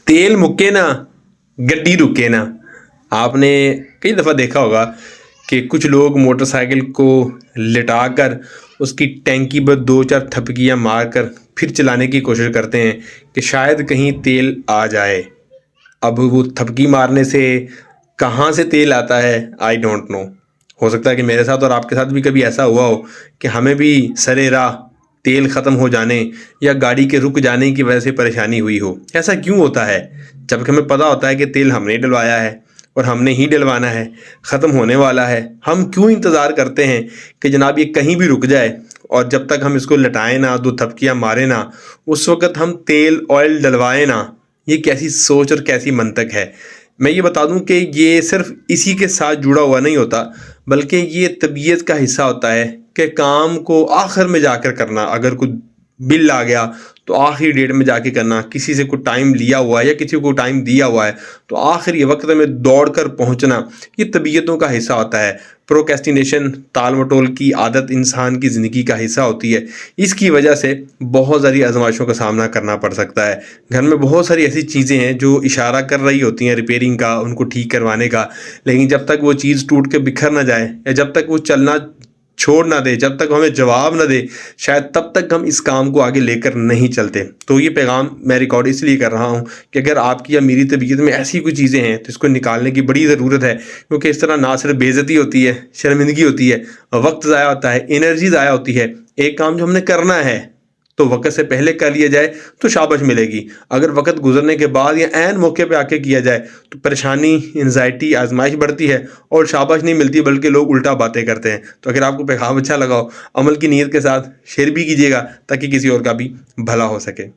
तेल मुक्के ना, गड्डी रुके ना। आपने कई दफ़ा देखा होगा कि कुछ लोग मोटरसाइकिल को लिटाकर उसकी टैंकी पर दो चार थपकियां मारकर फिर चलाने की कोशिश करते हैं कि शायद कहीं तेल आ जाए। अब वो थपकी मारने से कहाँ से तेल आता है, आई डोंट नो। हो सकता है कि मेरे साथ और आपके साथ भी कभी ऐसा हुआ हो कि हमें भी सरे राह तेल ख़त्म हो जाने या गाड़ी के रुक जाने की वजह से परेशानी हुई हो। ऐसा क्यों होता है? जबकि हमें पता होता है कि तेल हमने डलवाया है और हमने ही डलवाना है, ख़त्म होने वाला है। हम क्यों इंतज़ार करते हैं कि जनाब ये कहीं भी रुक जाए, और जब तक हम इसको लटाएं ना, दो थपकियां मारें ना, उस वक़्त हम तेल ऑयल डलवाएं ना। ये कैसी सोच और कैसी मंतक है? मैं ये बता दूं कि ये सिर्फ इसी के साथ जुड़ा हुआ नहीं होता, बल्कि ये तबीयत का हिस्सा होता है कि काम को आखिर में जाकर करना। अगर कोई बिल आ गया तो आखिरी डेट में जाके करना, किसी से कोई टाइम लिया हुआ है या किसी को टाइम दिया हुआ है तो आखिरी वक्त में दौड़ कर पहुंचना, ये तबीयतों का हिस्सा होता है। प्रोक्रेस्टिनेशन, टाल मटोल की आदत इंसान की ज़िंदगी का हिस्सा होती है। इसकी वजह से बहुत सारी आजमाइशों का सामना करना पड़ सकता है। घर में बहुत सारी ऐसी चीज़ें हैं जो इशारा कर रही होती हैं रिपेयरिंग का, उनको ठीक करवाने का, लेकिन जब तक वो चीज़ टूट के बिखर ना जाए या जब तक वो चलना छोड़ ना दे, जब तक हमें जवाब ना दे, शायद तब तक हम इस काम को आगे लेकर नहीं चलते। तो ये पैगाम मैं रिकॉर्ड इसलिए कर रहा हूँ कि अगर आपकी या मेरी तबीयत में ऐसी कोई चीज़ें हैं तो इसको निकालने की बड़ी ज़रूरत है, क्योंकि इस तरह ना सिर्फ बेइज्जती होती है, शर्मिंदगी होती है, वक्त ज़ाया होता है, एनर्जी ज़ाया होती है। एक काम जो हमने करना है तो वक्त से पहले कर लिया जाए तो शाबाश मिलेगी। अगर वक्त गुजरने के बाद या ऐन मौके पे आके किया जाए तो परेशानी, एंजाइटी, आजमाइश बढ़ती है और शाबाश नहीं मिलती, बल्कि लोग उल्टा बातें करते हैं। तो अगर आपको पैगाम अच्छा लगा हो, अमल की नीयत के साथ शेयर भी कीजिएगा ताकि किसी और का भी भला हो सके।